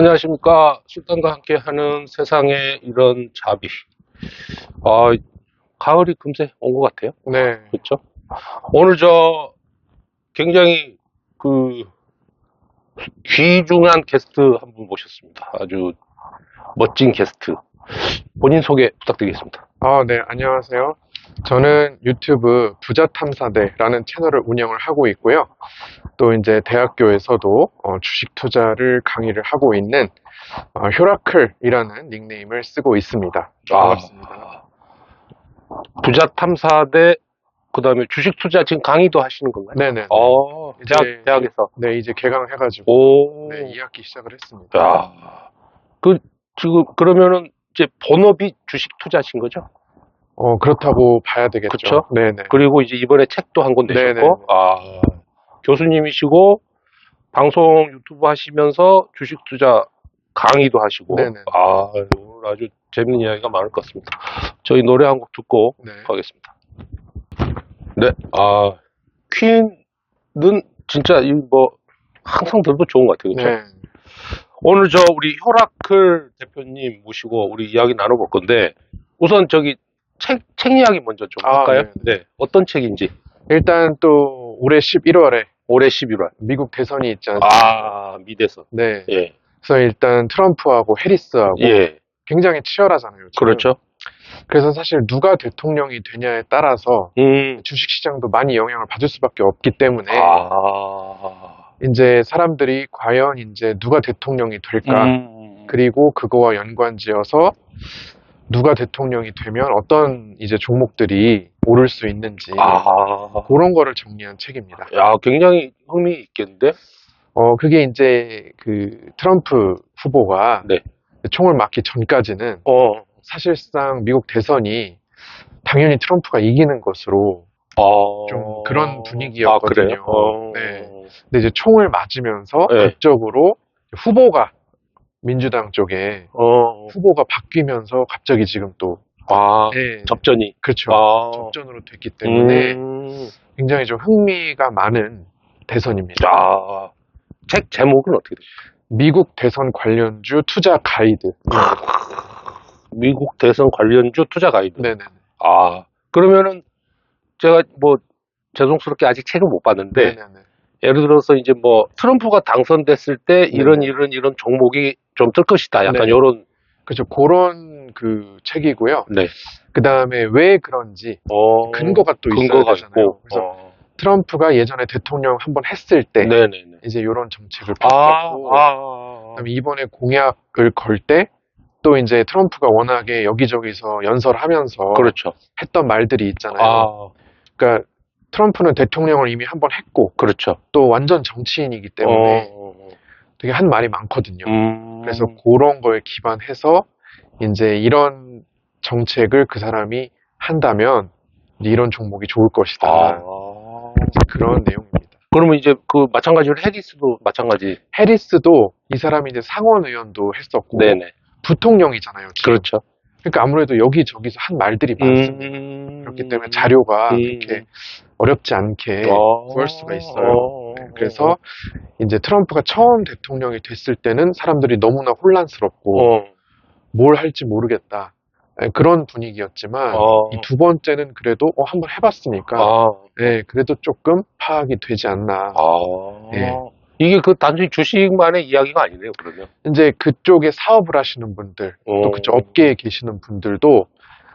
안녕하십니까. 술단과 함께하는 세상의 이런 자비. 아, 가을이 금세 온 것 같아요. 네. 그렇죠? 오늘 굉장히 귀중한 게스트 한 분 모셨습니다. 아주 멋진 게스트. 본인 소개 부탁드리겠습니다. 네, 안녕하세요. 저는 유튜브 부자탐사대라는 채널을 운영을 하고 있고요. 또 이제 대학교에서도 주식 투자를 강의를 하고 있는 효라클이라는 닉네임을 쓰고 있습니다. 반갑습니다. 부자탐사대, 그 다음에 주식 투자 지금 강의도 하시는 건가요? 네네. 대학에서. 네, 이제 개강해가지고 오. 네, 2학기 시작을 했습니다. 야, 지금 그러면은 이제 본업이 주식 투자신 거죠? 그렇다고 봐야 되겠죠. 그쵸? 네네. 그리고 이제 이번에 책도 한 권 내셨고, 네네. 교수님이시고, 방송 유튜브 하시면서 주식 투자 강의도 하시고, 네네. 오늘 아주 재밌는 이야기가 많을 것 같습니다. 저희 노래 한 곡 듣고 네. 가겠습니다. 네, 퀸은 진짜 항상 들어도 좋은 것 같아요. 그쵸? 네. 오늘 우리 효라클 대표님 모시고 우리 이야기 나눠볼 건데, 우선 책 이야기 먼저 좀 할까요? 네. 어떤 책인지. 일단 또 올해 11월에 올해 11월. 미국 대선이 있지 않습니까? 미대선. 네. 예. 그래서 일단 트럼프하고 해리스하고 예. 굉장히 치열하잖아요. 지금. 그렇죠. 그래서 사실 누가 대통령이 되냐에 따라서 주식시장도 많이 영향을 받을 수밖에 없기 때문에 이제 사람들이 과연 이제 누가 대통령이 될까 그리고 그거와 연관지어서 누가 대통령이 되면 어떤 이제 종목들이 오를 수 있는지 그런 거를 정리한 책입니다. 야, 굉장히 흥미있겠는데? 그게 이제 트럼프 후보가 네. 총을 맞기 전까지는 사실상 미국 대선이 당연히 트럼프가 이기는 것으로 좀 그런 분위기였거든요. 네. 근데 이제 총을 맞으면서 극적으로 후보가 민주당 쪽에 후보가 바뀌면서 갑자기 지금 또 네. 접전이 그렇죠. 접전으로 됐기 때문에 굉장히 좀 흥미가 많은 대선입니다. 책 제목은 어떻게 되죠? 미국 대선 관련주 투자 가이드. 미국 대선 관련주 투자 가이드. 네네. 그러면은 제가 죄송스럽게 아직 책을 못 봤는데 네네네. 예를 들어서 이제 트럼프가 당선됐을 때 이런 종목이 좀 뜰 것이다. 약간 요런. 그렇죠. 그런 책이고요. 네. 그 다음에 왜 그런지 근거가 또 있어야 되잖아요. 그래서 트럼프가 예전에 대통령 한번 했을 때 이제 이런 정책을 폈었고 그다음에 이번에 공약을 걸 때 또 이제 트럼프가 워낙에 여기저기서 연설하면서 그렇죠. 했던 말들이 있잖아요. 그러니까 트럼프는 대통령을 이미 한번 했고 그렇죠. 또 완전 정치인이기 때문에 되게 한 말이 많거든요. 그래서 그런 거에 기반해서 이제 이런 정책을 그 사람이 한다면 이런 종목이 좋을 것이다. 그런 내용입니다. 그러면 이제 마찬가지로 해리스도 마찬가지. 해리스도 이 사람이 이제 상원 의원도 했었고 부통령이잖아요. 지금. 그렇죠. 그러니까 아무래도 여기저기서 한 말들이 많습니다. 그렇기 때문에 자료가 그렇게 어렵지 않게 구할 수가 있어요. 그래서 이제 트럼프가 처음 대통령이 됐을 때는 사람들이 너무나 혼란스럽고 뭘 할지 모르겠다. 그런 분위기였지만 이 두 번째는 그래도 한번 해봤으니까 그래도 조금 파악이 되지 않나. 이게 단순히 주식만의 이야기가 아니네요, 그러면. 이제 그쪽에 사업을 하시는 분들, 또 그쪽 업계에 계시는 분들도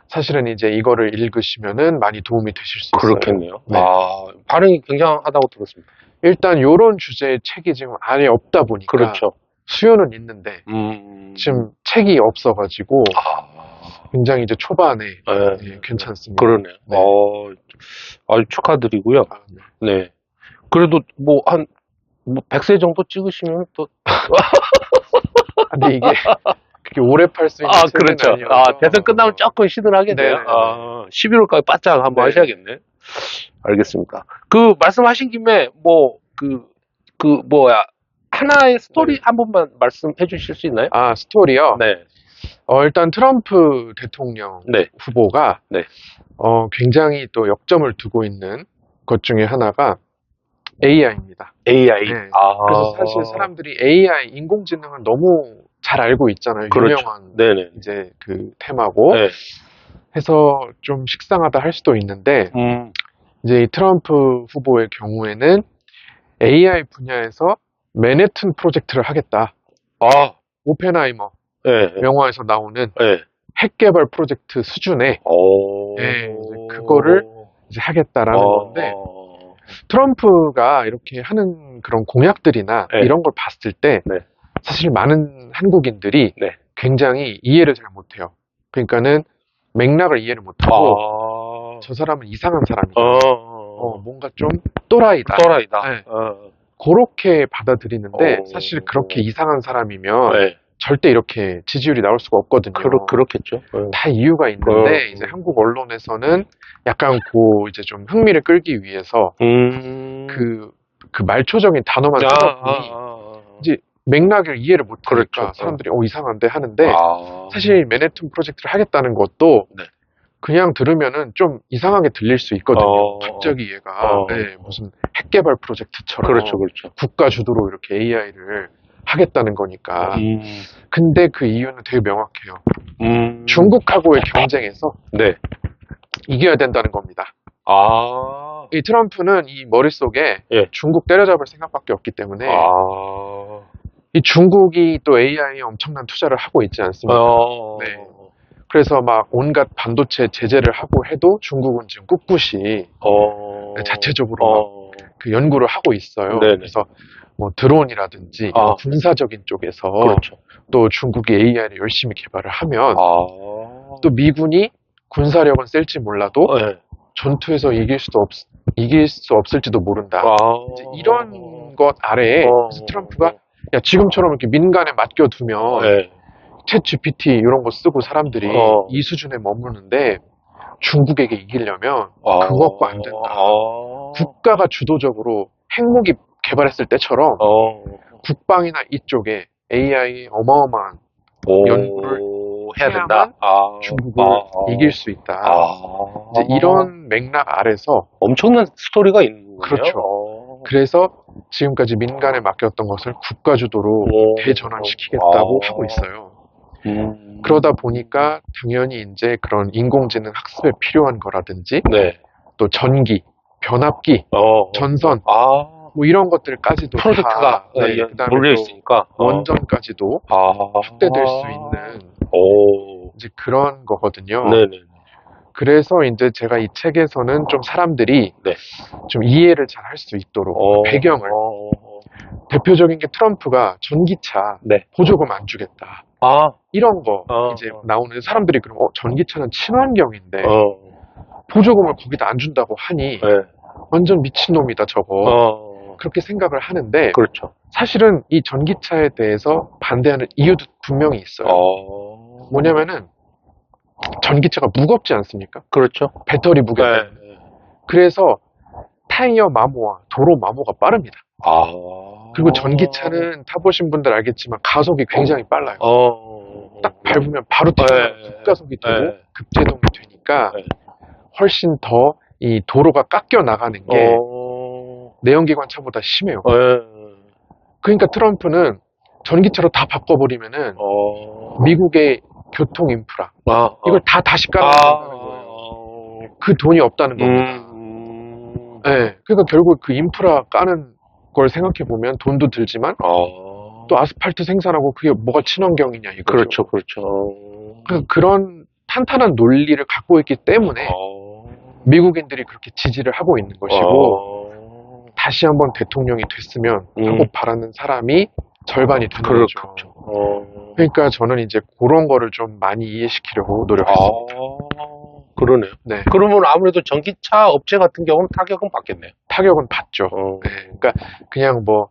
사실은 이제 이거를 읽으시면은 많이 도움이 되실 수 있어요. 그렇겠네요. 반응이 굉장하다고 들었습니다. 일단 요런 주제의 책이 지금 안에 없다 보니까 그렇죠. 수요는 있는데 지금 책이 없어가지고 굉장히 이제 초반에 괜찮습니다. 그러네요. 아주 축하드리고요. 네. 그래도 한 100세 정도 찍으시면 또. 근데 이게 그렇게 오래 팔 수 있는 책은 그렇죠. 아니어서. 대선 끝나면 조금 시들하겠네요. 11월까지 바짝 한번 하셔야겠네. 알겠습니다. 말씀하신 김에 하나의 스토리 한 번만 말씀해 주실 수 있나요? 스토리요? 네. 일단 트럼프 대통령 후보가 굉장히 또 역점을 두고 있는 것 중에 하나가 AI입니다. AI. 네. 그래서 사실 사람들이 AI, 인공지능을 너무 잘 알고 있잖아요. 그렇죠. 유명한 네네. 이제 그 테마고. 네. 해서 좀 식상하다 할 수도 있는데, 이제 이 트럼프 후보의 경우에는 AI 분야에서 맨해튼 프로젝트를 하겠다. 아, 오펜하이머 네. 영화에서 나오는 네. 핵 개발 프로젝트 수준의 예, 이제 그거를 이제 하겠다라는 건데, 트럼프가 이렇게 하는 그런 공약들이나 네. 이런 걸 봤을 때 네. 사실 많은 한국인들이 네. 굉장히 이해를 잘 못해요. 그러니까는 맥락을 이해를 못하고 저 사람은 이상한 사람이다. 뭔가 좀 또라이다. 네. 그렇게 받아들이는데 사실 그렇게 이상한 사람이면 네. 절대 이렇게 지지율이 나올 수가 없거든요. 그렇겠죠. 다 이유가 있는데 이제 한국 언론에서는 약간 이제 좀 흥미를 끌기 위해서 그 말초적인 단어만 쓰다 보니 이제 맥락을 이해를 못하니까 그렇죠. 사람들이 이상한데 하는데 사실 맨해튼 프로젝트를 하겠다는 것도 네. 그냥 들으면은 좀 이상하게 들릴 수 있거든요. 갑자기 얘가 네, 무슨 핵 개발 프로젝트처럼 그렇죠. 국가 주도로 이렇게 AI를 하겠다는 거니까. 근데 그 이유는 되게 명확해요. 중국하고의 경쟁에서 네. 이겨야 된다는 겁니다. 이 트럼프는 이 머릿속에 예. 중국 때려잡을 생각밖에 없기 때문에 이 중국이 또 AI에 엄청난 투자를 하고 있지 않습니까? 네. 그래서 막 온갖 반도체 제재를 하고 해도 중국은 지금 꿋꿋이 자체적으로 그 연구를 하고 있어요. 네네. 그래서 뭐 드론이라든지 군사적인 쪽에서 그렇죠. 또 중국이 AI를 열심히 개발을 하면 또 미군이 군사력은 셀지 몰라도 네. 전투에서 이길 수 없을지도 모른다. 이제 이런 것 아래에 그래서 트럼프가 야, 지금처럼 이렇게 민간에 맡겨두면 네. 챗 GPT 이런 거 쓰고 사람들이 이 수준에 머무는데 중국에게 이기려면 그거 갖고 안 된다. 국가가 주도적으로 핵무기 개발했을 때처럼 국방이나 이쪽에 AI 어마어마한 연구를 해야 된다. 중국을 이길 수 있다. 이제 이런 맥락 아래서 엄청난 스토리가 있는 거예요. 그렇죠. 그래서 지금까지 민간에 맡겼던 것을 국가 주도로 대전환시키겠다고 하고 있어요. 그러다 보니까 당연히 이제 그런 인공지능 학습에 필요한 거라든지 네. 또 전기, 변압기, 전선 뭐 이런 것들까지도 프로젝트가 그다음에 몰려 있으니까 원전까지도 확대될 수 있는 이제 그런 거거든요. 네네. 그래서 이제 제가 이 책에서는 좀 사람들이 좀 이해를 잘 할 수 있도록 배경을 대표적인 게 트럼프가 전기차 보조금 안 주겠다. 이런 거 이제 나오는 사람들이 그럼 전기차는 친환경인데 보조금을 거기다 안 준다고 하니 완전 미친놈이다 저거. 그렇게 생각을 하는데 그렇죠. 사실은 이 전기차에 대해서 반대하는 이유도 분명히 있어요. 뭐냐면은 전기차가 무겁지 않습니까? 그렇죠. 배터리 무게 때문에. 그래서 타이어 마모와 도로 마모가 빠릅니다. 그리고 전기차는 타보신 분들 알겠지만 가속이 굉장히 빨라요. 딱 밟으면 바로 급가속이 되고 급제동이 되니까 훨씬 더 이 도로가 깎여 나가는 게 내연기관 차보다 심해요. 그러니까 트럼프는 전기차로 다 바꿔버리면은 미국의 교통 인프라 이걸 다 다시 깔아야 된다는 거예요. 그 돈이 없다는 겁니다. 네, 그러니까 결국 그 인프라 까는 걸 생각해 보면 돈도 들지만 또 아스팔트 생산하고 그게 뭐가 친환경이냐 이거죠. 그렇죠. 그러니까 그런 탄탄한 논리를 갖고 있기 때문에 미국인들이 그렇게 지지를 하고 있는 것이고 다시 한번 대통령이 됐으면 하고 바라는 사람이 절반이 되는 거죠. 그러니까 저는 이제 그런 거를 좀 많이 이해시키려고 노력했습니다. 그러네요. 네. 그러면 아무래도 전기차 업체 같은 경우는 타격은 받겠네요. 타격은 받죠. 네. 그러니까 그냥 뭐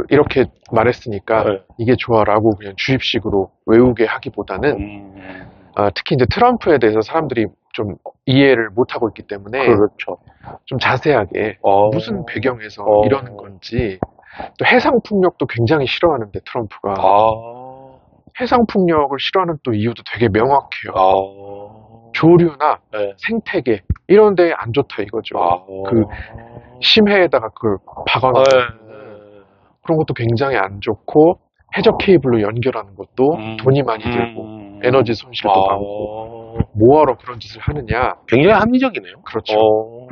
이렇게 말했으니까 이게 좋아라고 그냥 주입식으로 외우게 하기보다는 특히 이제 트럼프에 대해서 사람들이 좀 이해를 못하고 있기 때문에 그렇죠. 좀 자세하게 무슨 배경에서 이러는 건지 또 해상풍력도 굉장히 싫어하는데 트럼프가 해상풍력을 싫어하는 또 이유도 되게 명확해요. 조류나 네. 생태계 이런 데에 안 좋다 이거죠. 그 심해에다가 그걸 박아놓은 그런 것도 굉장히 안 좋고 해적 케이블로 연결하는 것도 돈이 많이 들고 에너지 손실도 많고 뭐하러 그런 짓을 하느냐. 굉장히 합리적이네요. 그렇죠.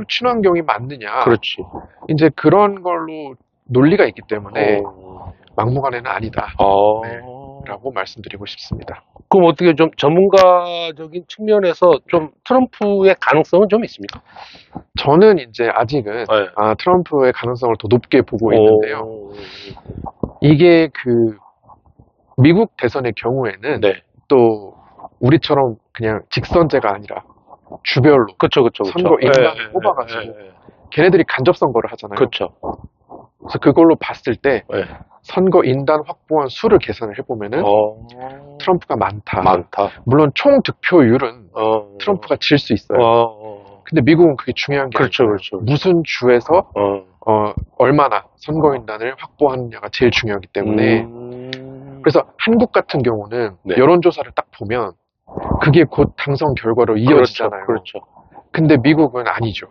친환경이 맞느냐. 그렇지. 이제 그런 걸로 논리가 있기 때문에 막무가내는 아니다. 네, 라고 말씀드리고 싶습니다. 그럼 어떻게 좀 전문가적인 측면에서 좀 트럼프의 가능성은 좀 있습니까? 저는 이제 아직은 트럼프의 가능성을 더 높게 보고 있는데요. 이게 그 미국 대선의 경우에는 또 우리처럼 그냥 직선제가 아니라 주별로 그쵸. 선거 인단을 뽑아가지고 걔네들이 간접 선거를 하잖아요. 그렇죠. 그래서 그걸로 봤을 때 선거 인단 확보한 수를 계산을 해보면은 트럼프가 많다. 물론 총 득표율은 트럼프가 질 수 있어요. 근데 미국은 그게 중요한 게 그렇죠. 무슨 주에서 얼마나 선거 인단을 확보하느냐가 제일 중요하기 때문에 그래서 한국 같은 경우는 여론조사를 딱 보면 그게 곧 당선 결과로 이어지잖아요. 그렇죠. 근데 미국은 아니죠.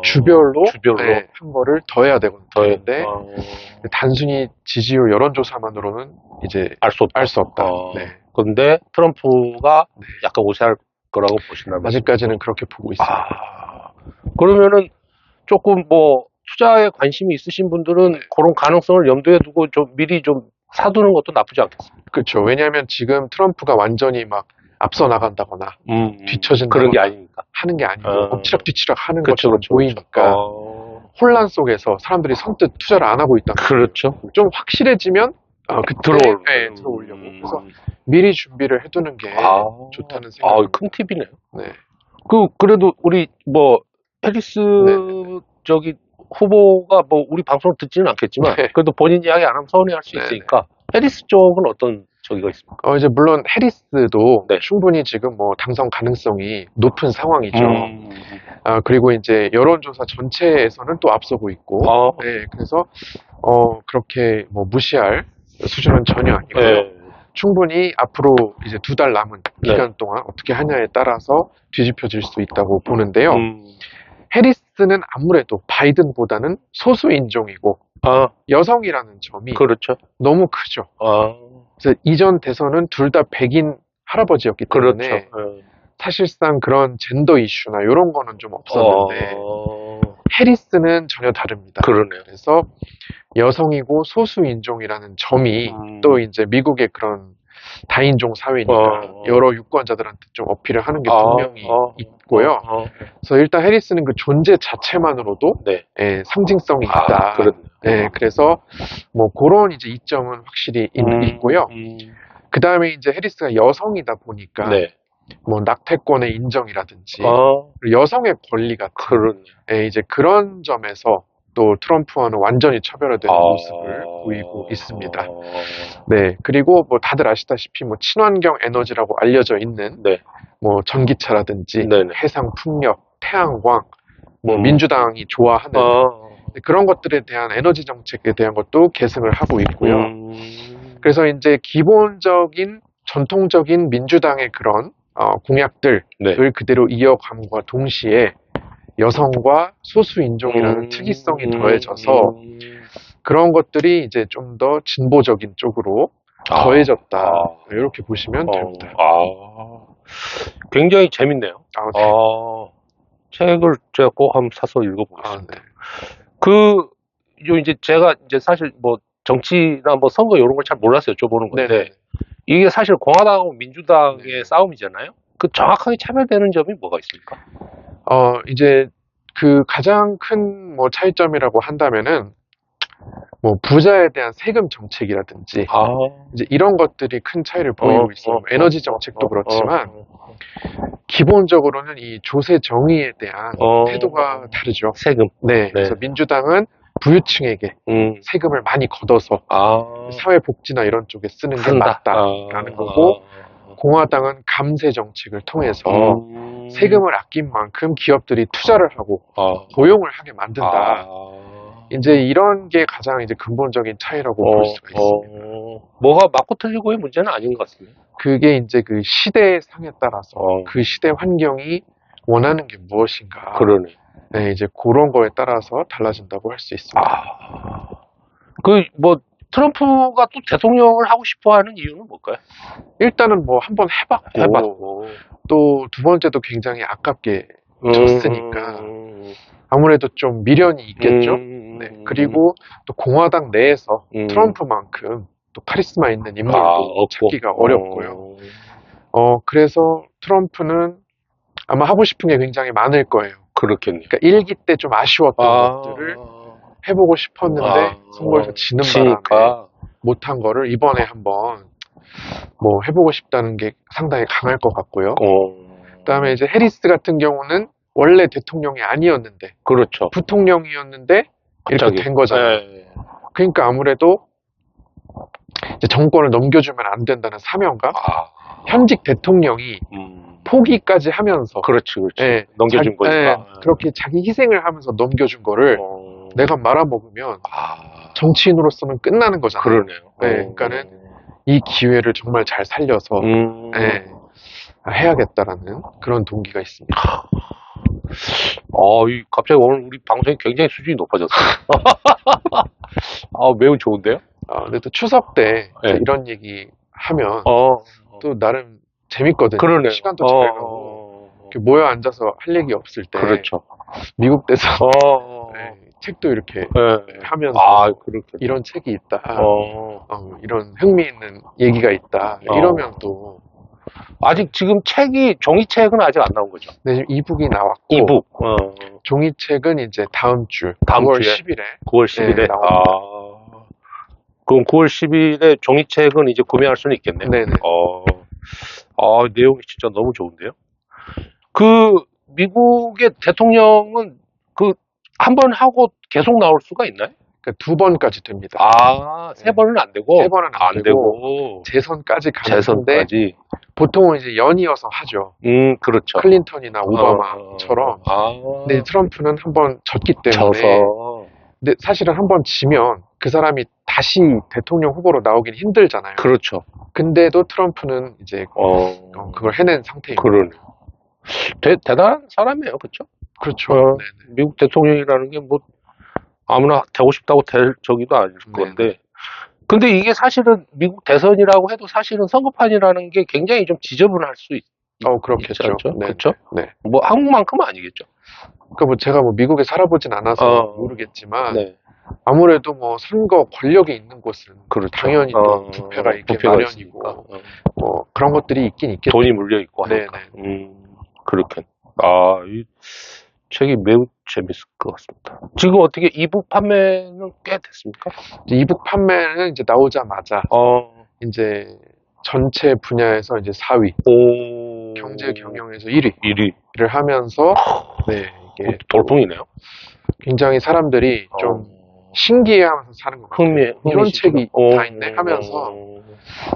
주별로 한 거를 더 해야 되는데 단순히 지지율 여론조사만으로는 이제 알 수 없다. 근데 트럼프가 약간 우세할 거라고 보시나요? 아직까지는 그렇게 보고 있습니다. 그러면은 조금 뭐 투자에 관심이 있으신 분들은 그런 가능성을 염두에 두고 좀 미리 좀 사두는 것도 나쁘지 않겠습니다. 그렇죠. 왜냐하면 지금 트럼프가 완전히 막 앞서 나간다거나 뒤처진다거나 그런 게 아니니까 하는 게 아니고 엎치락뒤치락 하는 것처럼 보이니까 혼란 속에서 사람들이 선뜻 투자를 안 하고 있다. 그렇죠. 좀 확실해지면 들어오려고. 그래서 미리 준비를 해두는 게 좋다는 생각이. 큰 팁이네요. 그래도 우리 뭐 해리스 저기 후보가 뭐 우리 방송 듣지는 않겠지만 그래도 본인 이야기 안 하면 서운해할 수 있으니까 해리스 쪽은 어떤 저기가 있습니까? 이제 물론 해리스도 충분히 지금 뭐 당선 가능성이 높은 상황이죠. 그리고 이제 여론조사 전체에서는 또 앞서고 있고, 그래서 그렇게 뭐 무시할 수준은 전혀 아니고요. 충분히 앞으로 이제 2달 남은 기간 동안 어떻게 하냐에 따라서 뒤집혀질 수 있다고 보는데요. 해리스는 아무래도 바이든보다는 소수 인종이고 여성이라는 점이 너무 크죠. 그래서 이전 대선은 둘 다 백인 할아버지였기 때문에 사실상 그런 젠더 이슈나 이런 거는 좀 없었는데 해리스는 전혀 다릅니다. 그래서 여성이고 소수 인종이라는 점이 또 이제 미국의 그런 다인종 사회니까 여러 유권자들한테 좀 어필을 하는 게 분명히 있고요. 그래서 일단 해리스는 그 존재 자체만으로도 상징성이 있다. 그래서 뭐 그런 이제 이점은 확실히 있고요. 그 다음에 이제 해리스가 여성이다 보니까 뭐 낙태권의 인정이라든지 여성의 권리 같은 이제 그런 점에서 또 트럼프와는 완전히 차별화되는 모습을 보이고 있습니다. 그리고 뭐 다들 아시다시피 뭐 친환경 에너지라고 알려져 있는 뭐 전기차라든지 해상 풍력, 태양광, 뭐 민주당이 좋아하는 그런 것들에 대한 에너지 정책에 대한 것도 계승을 하고 있고요. 그래서 이제 기본적인 전통적인 민주당의 그런 공약들을 그대로 이어감과 동시에 여성과 소수 인종이라는 특이성이 더해져서 그런 것들이 이제 좀 더 진보적인 쪽으로 더해졌다. 이렇게 보시면 됩니다. 굉장히 재밌네요. 책을 제가 꼭 한번 사서 읽어보겠습니다. 이제 제가 이제 사실 뭐 정치나 뭐 선거 이런 걸 잘 몰라서 여쭤보는 건데 이게 사실 공화당하고 민주당의 싸움이잖아요. 그 정확하게 차별되는 점이 뭐가 있습니까? 이제 그 가장 큰 뭐 차이점이라고 한다면은 뭐 부자에 대한 세금 정책이라든지 이제 이런 것들이 큰 차이를 보이고 있어요. 에너지 정책도 그렇지만 기본적으로는 이 조세 정의에 대한 태도가 다르죠. 세금. 그래서 민주당은 부유층에게 세금을 많이 걷어서 사회복지나 이런 쪽에 쓰는 게 맞다라는 거고 공화당은 감세 정책을 통해서 세금을 아낀 만큼 기업들이 투자를 하고 고용을 하게 만든다. 이제 이런 게 가장 이제 근본적인 차이라고 볼 수가 있습니다. 뭐가 맞고 틀리고의 문제는 아닌 것 같습니다. 그게 이제 그 시대상에 따라서 그 시대 환경이 원하는 게 무엇인가. 그러네. 네, 이제 그런 거에 따라서 달라진다고 할 수 있습니다. 트럼프가 또 대통령을 하고 싶어 하는 이유는 뭘까요? 일단은 뭐 한번 해봤고, 또 두 번째도 굉장히 아깝게 졌으니까 아무래도 좀 미련이 있겠죠. 네, 그리고 또 공화당 내에서 트럼프만큼 또 카리스마 있는 인물도 찾기가 어렵고요. 그래서 트럼프는 아마 하고 싶은 게 굉장히 많을 거예요. 그렇겠네요. 그러니까 일기 때 좀 아쉬웠던 것들을 해보고 싶었는데 선거에서 지는 바람에 못한 거를 이번에 한번 뭐 해보고 싶다는 게 상당히 강할 것 같고요. 그다음에 이제 해리스 같은 경우는 원래 대통령이 아니었는데, 그렇죠. 부통령이었는데 갑자기. 이렇게 된 거잖아요. 그러니까 아무래도 이제 정권을 넘겨주면 안 된다는 사명감, 현직 대통령이 포기까지 하면서, 그렇지. 네, 넘겨준 거니까. 네, 그렇게 자기 희생을 하면서 넘겨준 거를 내가 말아먹으면 정치인으로서는 끝나는 거잖아요. 그러네요. 네, 그러니까는 이 기회를 정말 잘 살려서 네, 해야겠다라는 그런 동기가 있습니다. 갑자기 오늘 우리 방송이 굉장히 수준이 높아졌어요. 매우 좋은데요? 근데 또 추석 때 이런 얘기 하면 또 나름 재밌거든요. 그러네요. 시간도 잘 가고 모여 앉아서 할 얘기 없을 때 그렇죠. 미국에서 책도 이렇게 하면서 이런 책이 있다, 이런 흥미있는 얘기가 있다 이러면 또 아직 지금 종이책은 아직 안 나온 거죠? 네, 지금 이북이 나왔고 이북. 종이책은 이제 다음 9월 10일에 9월 10일에 나옵니다. 그럼 9월 10일에 종이책은 이제 구매할 수는 있겠네요. 네네. 내용이 진짜 너무 좋은데요? 미국의 대통령은 한 번 하고 계속 나올 수가 있나요? 그러니까 2번까지 됩니다. 세 번은 안 되고? 3번은 안 되고 재선까지 가는데 재선까지. 보통은 이제 연이어서 하죠. 그렇죠. 클린턴이나 오바마처럼. 근데 트럼프는 한 번 졌기 때문에. 근데 사실은 한 번 지면 그 사람이 다시 대통령 후보로 나오긴 힘들잖아요. 그렇죠. 근데도 트럼프는 이제 그걸 해낸 상태입니다. 그러네. 대단한 사람이에요, 그렇죠? 그렇죠. 미국 대통령이라는 게 뭐 아무나 되고 싶다고 될 저기도 아닐 건데. 근데 이게 사실은 미국 대선이라고 해도 사실은 선거판이라는 게 굉장히 좀 지저분할 수 그렇겠죠. 그렇죠? 네. 뭐 한국만큼은 아니겠죠. 그러니까 뭐 제가 뭐 미국에 살아보진 않아서 모르겠지만 아무래도 뭐 선거 권력이 있는 곳은 당연히 또 부패가 있게 마련이고 뭐 그런 것들이 있긴 있겠죠. 돈이 물려 있고 하니까. 그렇게. 이 책이 매우 재밌을 것 같습니다. 지금 어떻게 이북 판매는 꽤 됐습니까? 이북 판매는 이제 나오자마자 이제 전체 분야에서 이제 4위, 경제 경영에서 1위를 하면서 이게 돌풍이네요. 굉장히 사람들이 좀 신기해하면서 사는 것 같아요. 이런 책이 다 있네 하면서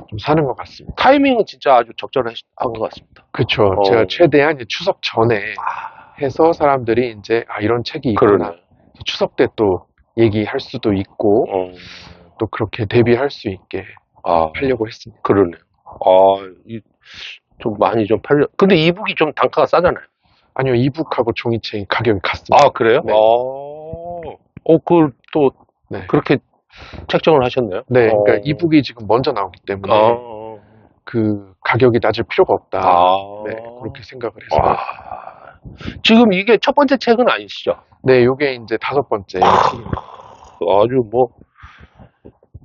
좀 사는 것 같습니다. 타이밍은 진짜 아주 적절한 것 같습니다. 그렇죠. 제가 최대한 이제 추석 전에 해서 사람들이 이제 이런 책이 있구나. 추석 때 또 얘기할 수도 있고 또 그렇게 대비할 수 있게 하려고 했습니다. 그러네요. 좀 많이 좀 팔려. 근데 이북이 좀 단가가 싸잖아요. 아니요, 이북하고 종이책이 가격이 같습니다. 그래요? 네. 그걸 또 그렇게 책정을 하셨네요. 네, 그러니까 이북이 지금 먼저 나오기 때문에 그 가격이 낮을 필요가 없다. 그렇게 생각을 했어요. 지금 이게 첫 번째 책은 아니시죠? 네, 요게 이제 5번째 책입니다. 아주 뭐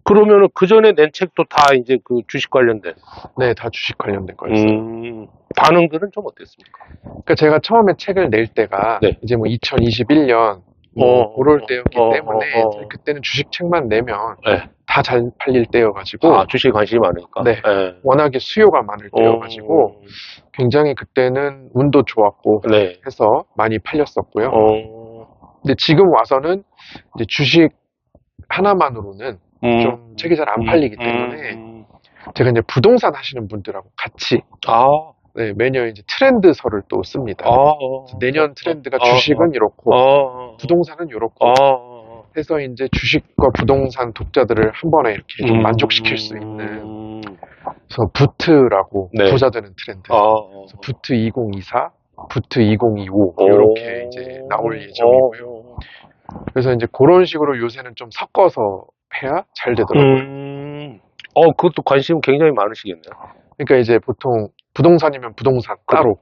그러면은 그 전에 낸 책도 다 이제 그 주식 관련된. 네, 다 주식 관련된 거였어요. 반응들은 좀 어땠습니까? 그러니까 제가 처음에 책을 낼 때가 이제 뭐 2021년 그럴 때였기 때문에 그때는 주식책만 내면 다 잘 팔릴 때여가지고 주식에 관심이 많으니까 워낙에 수요가 많을 때여가지고 굉장히 그때는 운도 좋았고 해서 많이 팔렸었고요. 근데 지금 와서는 이제 주식 하나만으로는 좀 책이 잘 안 팔리기 때문에 제가 이제 부동산 하시는 분들하고 같이 매년 이제 트렌드서를 또 씁니다. 내년 트렌드가 주식은 이렇고 부동산은 이렇고 해서 이제 주식과 부동산 독자들을 한 번에 이렇게 좀 만족시킬 수 있는 그래서 부트라고 네. 부자되는 트렌드. 그래서 부트 2024, 부트 2025 이렇게 이제 나올 예정이고요. 그래서 이제 그런 식으로 요새는 좀 섞어서 해야 잘 되더라고요. 그것도 관심 굉장히 많으시겠네요. 그러니까 이제 보통 부동산이면 부동산 따로,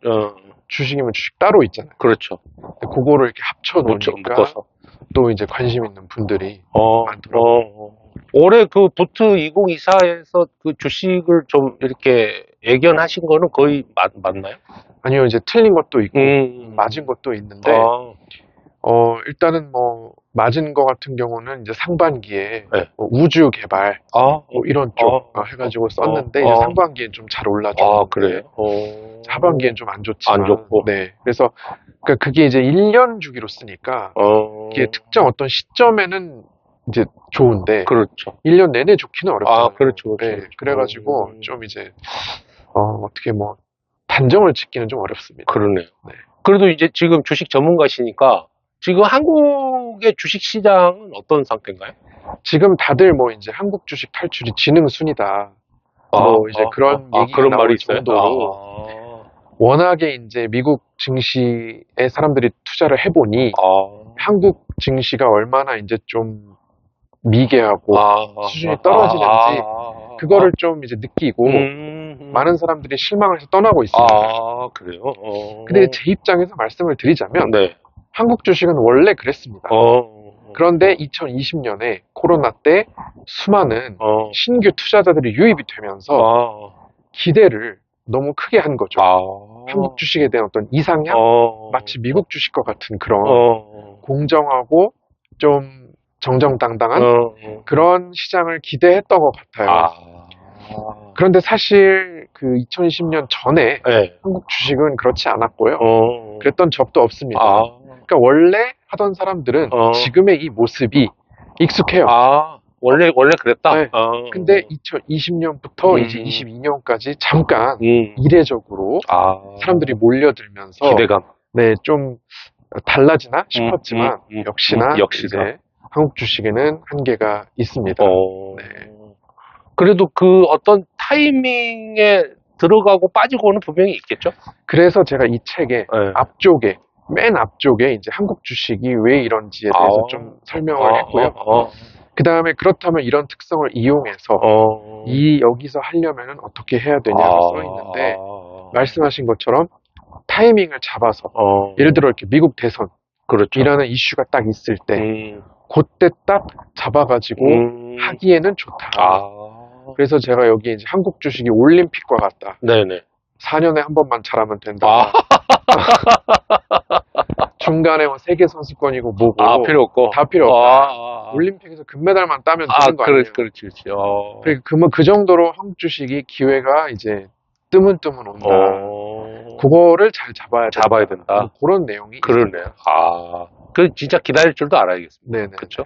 주식이면 주식 따로 있잖아요. 그렇죠. 그거를 이렇게 합쳐 놓으니까 묶어서. 또 이제 관심 있는 분들이 많더라고요. 올해 그 부트 2024에서 그 주식을 좀 이렇게 예견하신 거는 거의 맞나요? 아니요, 이제 틀린 것도 있고 맞은 것도 있는데 일단은 뭐 맞은 거 같은 경우는 이제 상반기에 네. 뭐 우주 개발 뭐 이런 쪽 해가지고 썼는데 이제 상반기엔 좀 잘 올라줬는데 그래요? 하반기엔 좀 안 좋지만 안 좋고. 네, 그래서 그러니까 그게 이제 1년 주기로 쓰니까 이게 특정 어떤 시점에는 이제 좋은데 그렇죠. 1년 내내 좋기는 어렵잖아요. 그렇죠. 네, 그래가지고 좀 이제 어떻게 뭐 단정을 짓기는 좀 어렵습니다. 그러네요. 네. 그래도 이제 지금 주식 전문가시니까 지금 한국의 주식 시장은 어떤 상태인가요? 지금 다들 뭐 이제 한국 주식 탈출이 지능 순이다. 뭐 이제 그런 얘기가 그런 나올 말이 있어요? 정도로 워낙에 이제 미국 증시에 사람들이 투자를 해보니 한국 증시가 얼마나 이제 좀 미개하고 수준이 떨어지는지 그거를 좀 이제 느끼고 많은 사람들이 실망을 해서 떠나고 있습니다. 그래요? 근데 제 입장에서 말씀을 드리자면 네. 한국 주식은 원래 그랬습니다. 그런데 2020년에 코로나 때 수많은 신규 투자자들이 유입이 되면서 기대를 너무 크게 한 거죠. 한국 주식에 대한 어떤 이상향? 마치 미국 주식과 같은 그런 공정하고 좀 정정당당한 그런 시장을 기대했던 것 같아요. 그런데 사실 그 2020년 전에 한국 주식은 그렇지 않았고요. 그랬던 적도 없습니다. 그러니까 원래 하던 사람들은 지금의 이 모습이 익숙해요. 원래 그랬다? 네. 근데 2020년부터 이제 22년까지 잠깐 이례적으로 사람들이 몰려들면서 기대감. 네, 좀 달라지나 싶었지만 역시나 이제 한국 주식에는 한계가 있습니다. 네. 그래도 그 어떤 타이밍에 들어가고 빠지고는 분명히 있겠죠? 그래서 제가 이 책의 앞쪽에 맨 앞쪽에 이제 한국 주식이 왜 이런지에 대해서 좀 설명을 했고요. 그 다음에 그렇다면 이런 특성을 이용해서 여기서 하려면 어떻게 해야 되냐고 써 있는데 말씀하신 것처럼 타이밍을 잡아서 예를 들어 이렇게 미국 대선 이라는 이슈가 딱 있을 때 그때 딱 잡아가지고 하기에는 좋다. 그래서 제가 여기 이제 한국 주식이 올림픽과 같다. 네네. 4년에 한 번만 잘하면 된다. 중간에 뭐 세계 선수권이고 뭐고 필요 없고 다 필요 없다. 올림픽에서 금메달만 따면 되는 거 아니에요? 그렇지. 그 정도로 한국 주식이 기회가 이제 뜨문뜨문 온다. 그거를 잘 잡아야 된다. 뭐 그런 내용이 그러네요. 그 진짜 기다릴 줄도 알아야겠습니다. 네네. 그렇죠?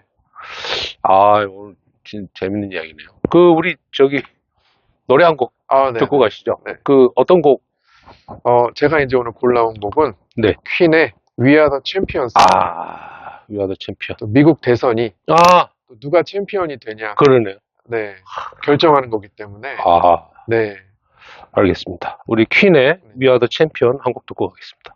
오늘 진짜 재밌는 이야기네요. 우리 노래 한 곡 듣고 가시죠. 네. 어떤 곡? 제가 이제 오늘 골라온 곡은 네. 퀸의 We Are the Champions. We Are the Champion. 또 미국 대선이 또 누가 챔피언이 되냐. 그러네요. 네. 결정하는 거기 때문에. 네. 알겠습니다. 우리 퀸의 We Are the Champion 한 곡 듣고 가겠습니다.